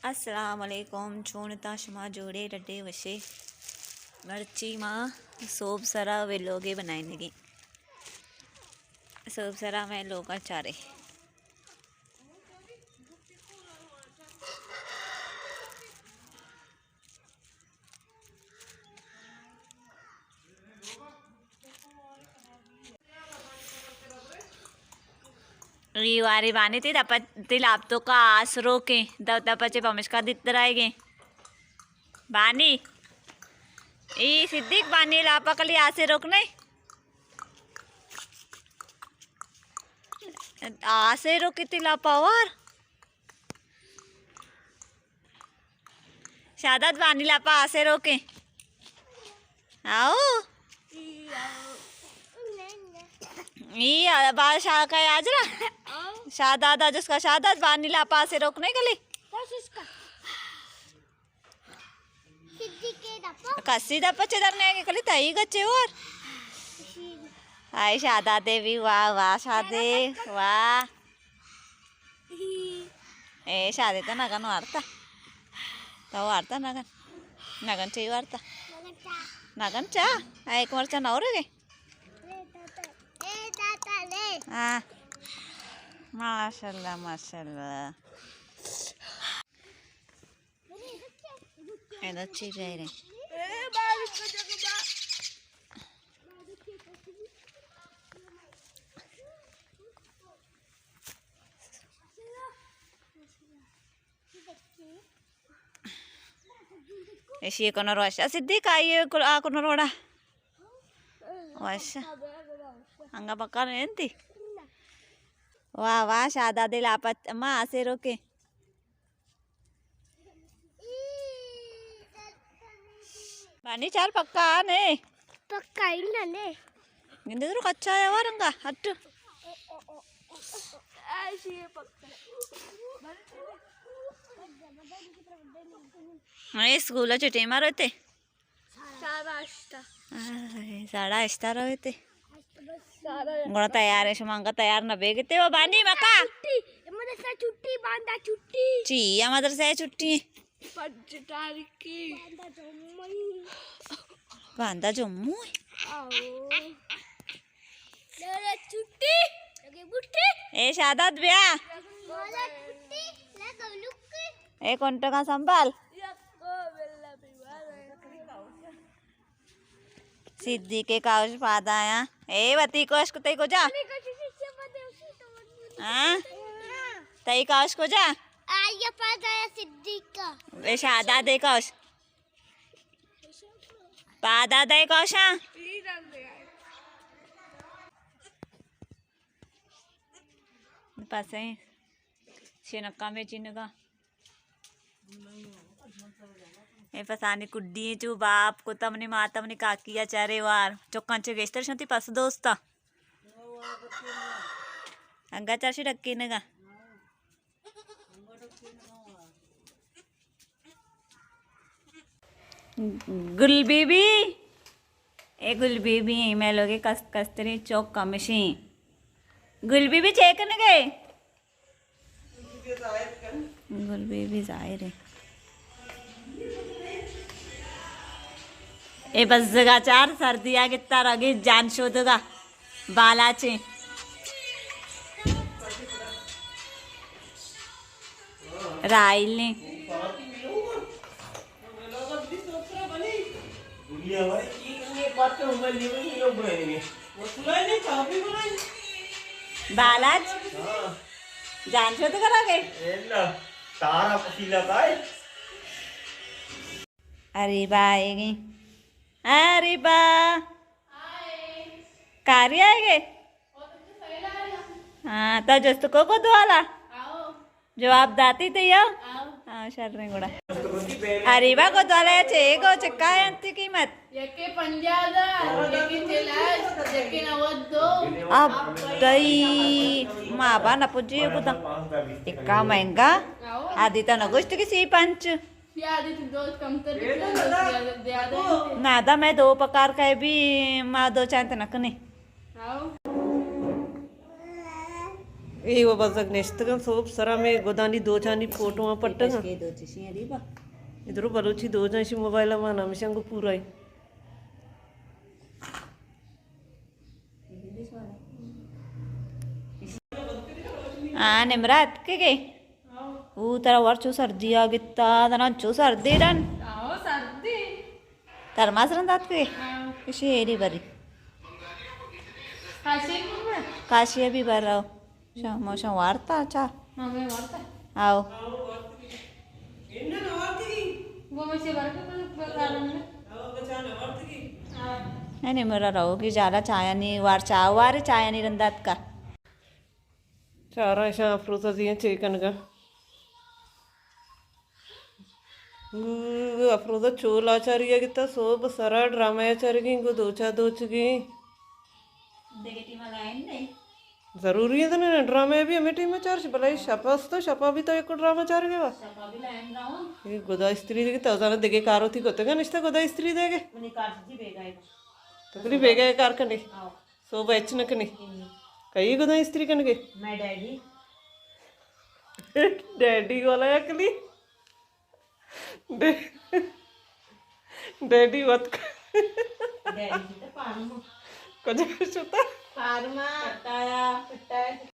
अस्सलामुअलैकुम छोनता शुमा जोड़े डड्डे वशे मर्ची माँ सोब सरा वे लोगे बनाएंगे सोब सरा में लोग चारे ఈ వారి బానితి దప్పతి లాప్తో का आसरो के दपचे पमिश्का दित रायगे बानी ई सिद्दीक बानी लापा कली आसे रोकने आसे रोक कितनी लापा और शादात बानी लापा आसे रोके आओ ये बादशाह का आज ना शादात आज उसका शादात बानी लापा से रोकने के लिए कस्सी दप्पा चेदरने के लिए तई गच्चे और आई शादा देवी वाह वाह शादे वाह ए शादे तो नगन वार्ता तो वार्ता नगन नगन चाहिए वार्ता नगन चा एक वर्षा नौरे हाँ माशाल्लाह माशाल्लाह ये अच्छी रह रहे ऐसी कोना रोशा सिद्धि काई कोना रोड़ा वाशा अंगा पक्का नहीं थी वाह वाह शादा दिल आपत माँ आसे रोके पानी चार पक्का ने पक्का ही ना ने गिंदे तो कच्चा है और अंगा हट ऐसी है पक्का ये स्कूल छुट्टी मारो थे साड़ा इस्ता रहे थे गुण तैयार है शुमांगा तैयार न बेगते वो बानी मका मदरसा छुट्टी बांधा छुट्टी ची या मदरसा छुट्टी पंच तारीख की बांधा जम्मू आओ ले छुट्टी लगे बुट्टी ए शादात ब्या वाला छुट्टी ले गलुक ए कोंटा का संभाल सिद्धि के काउश पादा आया ए वती कोश को तई को जा हां तई काउश को जा आया पादा आया सिद्धि का ए शादा दे काउश पादा दे काउश पासे चिनका में चिनका ए पसानी कुड्डी चू बाप को तमने माता मने काकिया चारे वार चोकांचे गेस्तर शंती पास दोस्ता अंगा चारशे टक्के नगा गुल बीबी ए गुल बीबी मैं लोगे कस्तरी चौक कमशी गुल बीबी चेक न गए गुल बीबी जाहिर है ए बस जगा चार सर्दिया कितना रगे जान शोधगा बालाचे राइल ने बालाज जान शोध करा गए अरे बाएगी अरे बा कार्य आएगे हाँ तो जस्त को दुआला जवाब दाती तो या हाँ शर्रे गुड़ा अरे बा को दुआला चे को चक्का है अंती कीमत यके पंजादा यके चलास यके नवदो अब तई माँ बा न पुजी कुदा इक्का महंगा आदि तो नगुष्ट किसी पंच याद दो कम तो ज्यादा नादा मैं दो प्रकार का भी माँ दो चांद नकने आओ ਇਹ ਉਹ ਬਸ ਅਗਨਿਸ਼ਤਕਾਂ ਸੋਪ ਸਰਾ में गोदानी दो चानी फोटोਆਂ पट्टगा इधरो बलोची दो जाशी मोबाइल वाना मिशंगो पूरा ही निमरात के गए तेरा वर्चू सर्दी आ गित्ता तनचू सर्दी रन सर्दी धर्मास रंदात के शेरी बरी काशी भी बर रहो मोशा वार्ता अच्छा आओ नहीं मेरा रहो कि जाला चाया नहीं वार चावारे चाया नहीं रंदात का चारा शा अफरोजा दिया चिकनगा अफरोजा चोल आचार्य गित्ता सोब सरा ड्रामा आचार्य गो दोचा दोचगी जरूरी है तो ना ड्रामा भी हमें टीम में चार्ज भलाई शपास तो शपा भी तो एक ड्रामा चार के बस ये गोदा स्त्री देगी तो जाने देगे कारो थी कोते का निश्ता गोदा स्त्री देगे तो करी बेगा कार कने सो बैच न कने कई गोदा स्त्री कने के मैं डैडी डैडी वाला अकली डैडी वत डैडी तो पारू कुछ होता पारू मा पटाया